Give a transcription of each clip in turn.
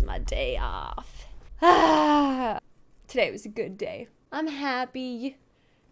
my day off. Today was a good day. I'm happy.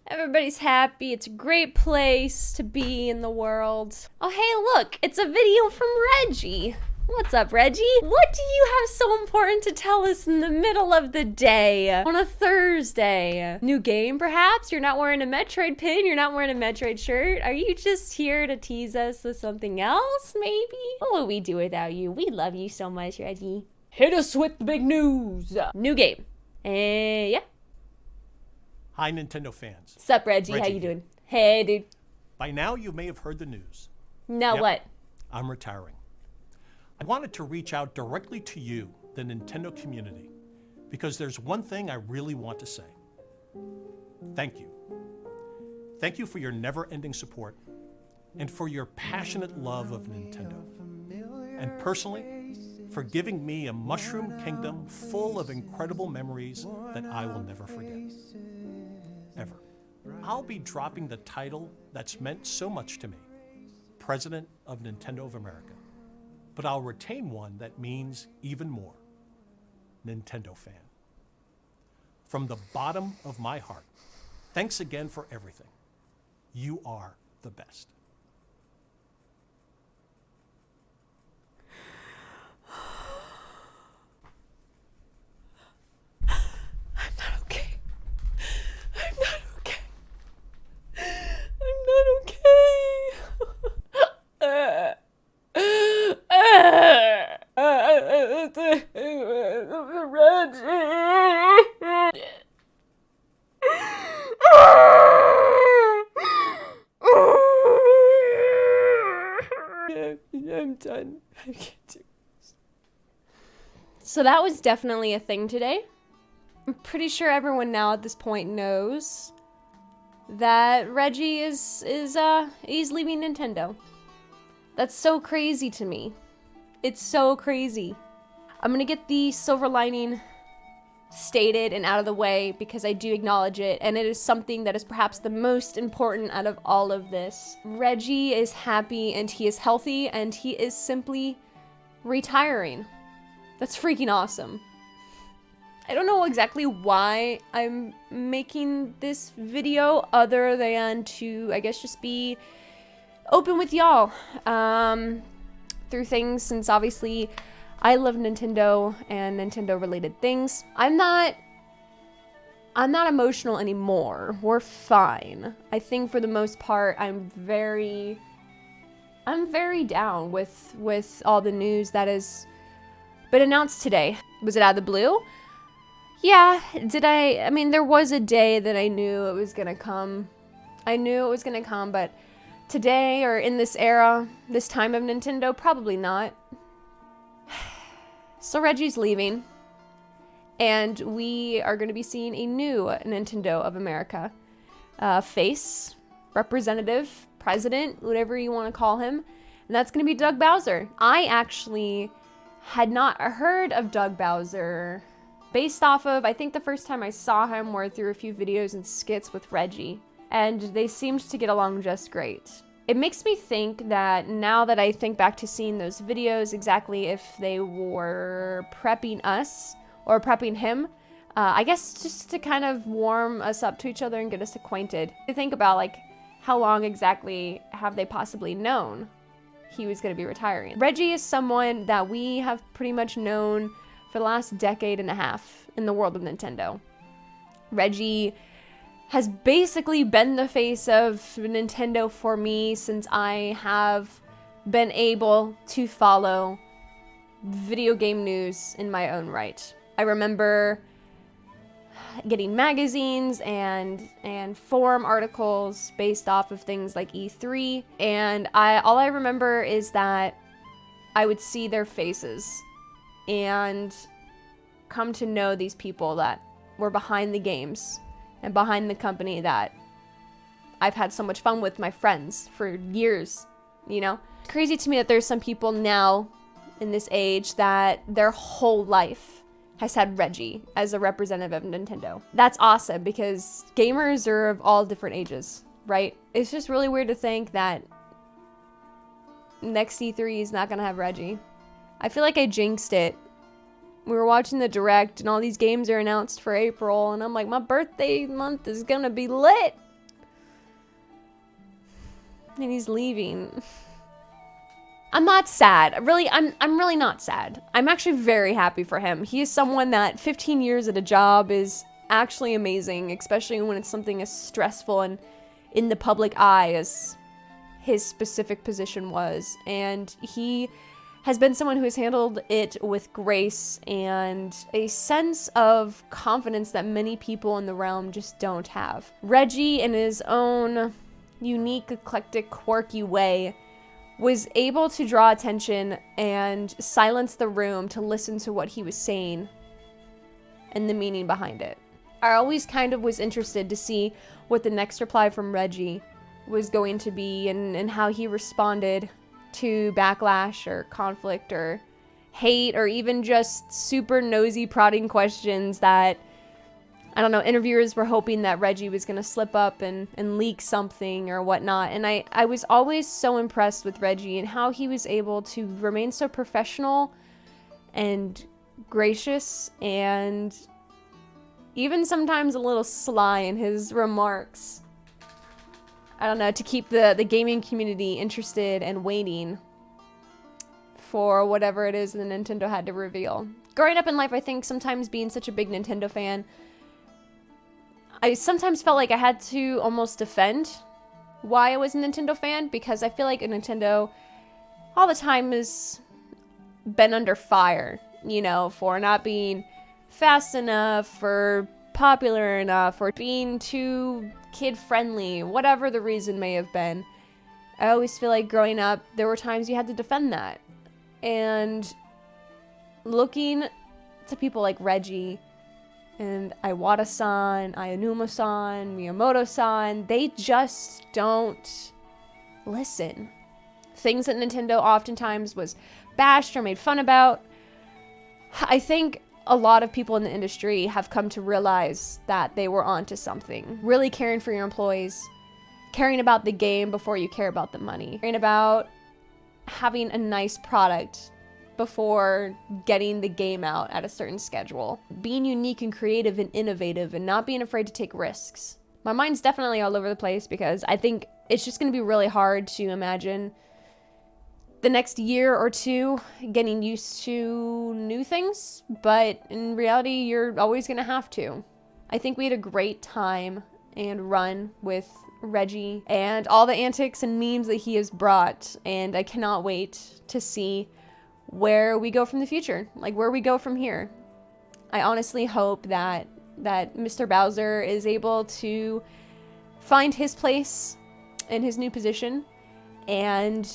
Everybody's happy. It's a great place to be in the world. Oh, hey, look, it's a video from Reggie. What's up, Reggie? What do you have so important to tell us in the middle of the day on a Thursday? New game, perhaps? You're not wearing a Metroid pin? You're not wearing a Metroid shirt? Are you just here to tease us with something else, maybe? What would we do without you? We love you so much, Reggie. Hit us with the big news. New game. Yeah. Hi, Nintendo fans. Sup, Reggie? How you doing? Hey, dude. By now, you may have heard the news. Now what? I'm retiring. I wanted to reach out directly to you, the Nintendo community, because there's one thing I really want to say. Thank you. Thank you for your never-ending support and for your passionate love of Nintendo. And personally, for giving me a mushroom kingdom full of incredible memories that I will never forget. Ever. I'll be dropping the title that's meant so much to me, President of Nintendo of America. But I'll retain one that means even more, Nintendo fan. From the bottom of my heart, thanks again for everything. You are the best. I'm done. I can't do this. So that was definitely a thing today. I'm pretty sure everyone now at this point knows that Reggie is he's leaving Nintendo. That's so crazy to me. It's so crazy. I'm gonna get the silver lining stated and out of the way because I do acknowledge it, and it is something that is perhaps the most important out of all of this. Reggie is happy and he is healthy and he is simply retiring. That's freaking awesome. I don't know exactly why I'm making this video other than to, I guess, just be open with y'all through things, since obviously I love Nintendo and Nintendo related things. I'm not emotional anymore. We're fine. I think for the most part I'm very down with all the news that has been announced today. Was it out of the blue? Yeah. I mean, there was a day that I knew it was gonna come. I knew it was gonna come, but today, or in this era, this time of Nintendo, probably not. So Reggie's leaving, and we are going to be seeing a new Nintendo of America face, representative, president, whatever you want to call him, and that's going to be Doug Bowser. I actually had not heard of Doug Bowser based off of, I think the first time I saw him were through a few videos and skits with Reggie, and they seemed to get along just great. It makes me think that now that I think back to seeing those videos, exactly if they were prepping us or prepping him, I guess just to kind of warm us up to each other and get us acquainted. I think about like how long exactly have they possibly known he was going to be retiring. Reggie is someone that we have pretty much known for the last decade and a half in the world of Nintendo. Reggie has basically been the face of Nintendo for me since I have been able to follow video game news in my own right. I remember getting magazines and forum articles based off of things like E3, and all I remember is that I would see their faces and come to know these people that were behind the games and behind the company that I've had so much fun with my friends for years, you know? It's crazy to me that there's some people now in this age that their whole life has had Reggie as a representative of Nintendo. That's awesome because gamers are of all different ages, right? It's just really weird to think that next E3 is not gonna have Reggie. I feel like I jinxed it we were watching the direct and all these games are announced for April, and I'm like, my birthday month is gonna be lit. And he's leaving. I'm not sad. Really, I'm really not sad. I'm actually very happy for him. He is someone that 15 years at a job is actually amazing, especially when it's something as stressful and in the public eye as his specific position was. And he has been someone who has handled it with grace and a sense of confidence that many people in the realm just don't have. Reggie, in his own unique, eclectic, quirky way, was able to draw attention and silence the room to listen to what he was saying and the meaning behind it. I always kind of was interested to see what the next reply from Reggie was going to be and how he responded to backlash or conflict or hate or even just super nosy prodding questions that, I don't know, interviewers were hoping that Reggie was going to slip up and leak something or whatnot. And I was always so impressed with Reggie and how he was able to remain so professional and gracious and even sometimes a little sly in his remarks. I don't know, to keep the gaming community interested and waiting for whatever it is that Nintendo had to reveal. Growing up in life, I think sometimes being such a big Nintendo fan, I sometimes felt like I had to almost defend why I was a Nintendo fan, because I feel like a Nintendo all the time has been under fire, you know, for not being fast enough or popular enough or being too kid-friendly, whatever the reason may have been. I always feel like growing up, there were times you had to defend that. And looking to people like Reggie and Iwata-san, Aonuma-san, Miyamoto-san, they just don't listen. Things that Nintendo oftentimes was bashed or made fun about. I think a lot of people in the industry have come to realize that they were onto something. Really caring for your employees, caring about the game before you care about the money, caring about having a nice product before getting the game out at a certain schedule. Being unique and creative and innovative and not being afraid to take risks. My mind's definitely all over the place because I think it's just going to be really hard to imagine the next year or two getting used to new things, but in reality, you're always going to have to. I think we had a great time and run with Reggie and all the antics and memes that he has brought, and I cannot wait to see where we go from the future, like where we go from here. I honestly hope that Mr. Bowser is able to find his place in his new position and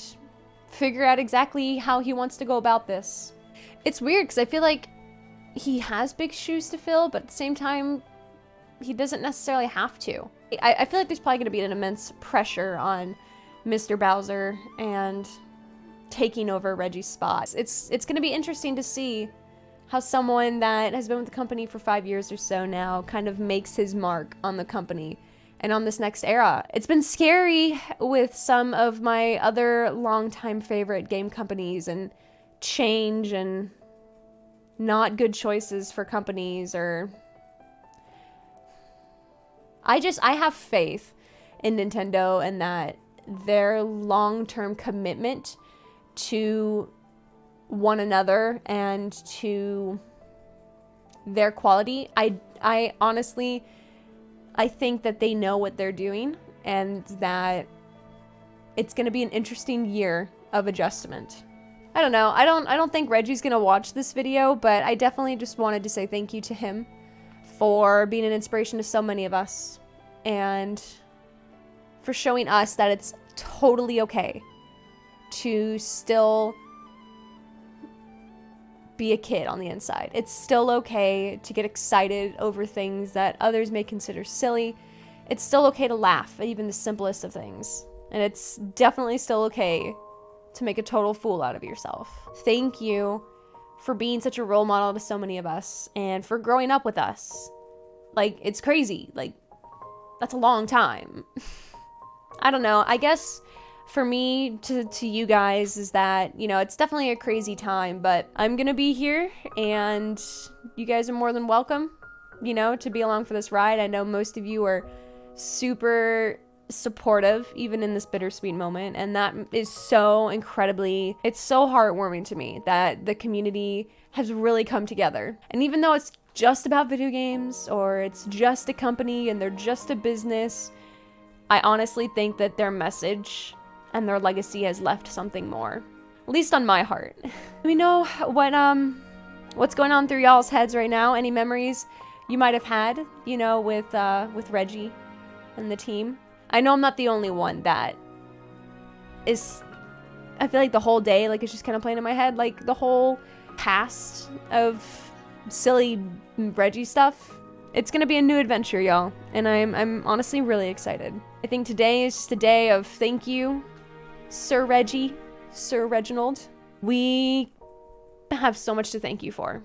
figure out exactly how he wants to go about this. It's weird because I feel like he has big shoes to fill, but at the same time, he doesn't necessarily have to. I feel like there's probably going to be an immense pressure on Mr. Bowser and taking over Reggie's spot. It's going to be interesting to see how someone that has been with the company for 5 years or so now kind of makes his mark on the company and on this next era. It's been scary with some of my other longtime favorite game companies and change and not good choices for companies or... I have faith in Nintendo and that their long-term commitment to one another and to their quality. I honestly, I think that they know what they're doing and that it's going to be an interesting year of adjustment. I don't know. I don't think Reggie's going to watch this video, but I definitely just wanted to say thank you to him for being an inspiration to so many of us and for showing us that it's totally okay to still be a kid on the inside. It's still okay to get excited over things that others may consider silly. It's still okay to laugh at even the simplest of things. And it's definitely still okay to make a total fool out of yourself. Thank you for being such a role model to so many of us and for growing up with us. Like, it's crazy. Like, that's a long time. I don't know. I guess for me to you guys is that, you know, it's definitely a crazy time, but I'm gonna be here and you guys are more than welcome, you know, to be along for this ride. I know most of you are super supportive even in this bittersweet moment, and that is so incredibly, it's so heartwarming to me that the community has really come together. And even though it's just about video games or it's just a company and they're just a business, I honestly think that their message and their legacy has left something more, at least on my heart. Let me know what's going on through y'all's heads right now, any memories you might have had, you know, with Reggie and the team. I know I'm not the only one that is, I feel like the whole day, like, it's just kind of playing in my head, like the whole cast of silly Reggie stuff. It's gonna be a new adventure, y'all, and I'm honestly really excited. I think today is just a day of thank you, Sir Reggie, Sir Reginald. We have so much to thank you for.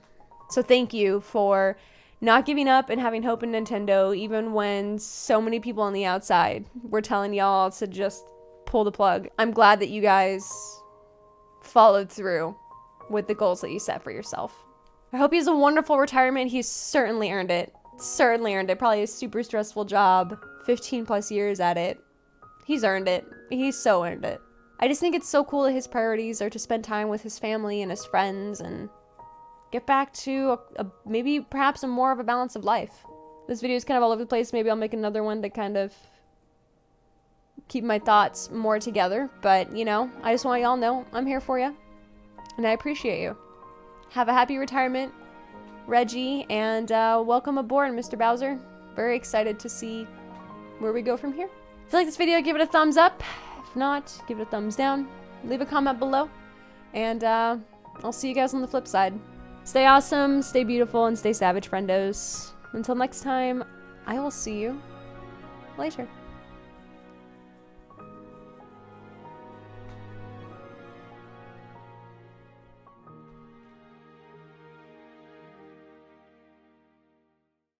So thank you for not giving up and having hope in Nintendo, even when so many people on the outside were telling y'all to just pull the plug. I'm glad that you guys followed through with the goals that you set for yourself. I hope he has a wonderful retirement. He's certainly earned it. Certainly earned it. Probably a super stressful job, 15 plus years at it. He's earned it. He's so earned it. I just think it's so cool that his priorities are to spend time with his family and his friends and get back to maybe perhaps a more of a balance of life. This video is kind of all over the place. Maybe I'll make another one to kind of keep my thoughts more together. But, you know, I just want y'all to know I'm here for you. And I appreciate you. Have a happy retirement, Reggie. And welcome aboard, Mr. Bowser. Very excited to see where we go from here. If you like this video, give it a thumbs up. If not, give it a thumbs down. Leave a comment below. And I'll see you guys on the flip side. Stay awesome, stay beautiful, and stay savage, friendos. Until next time, I will see you later.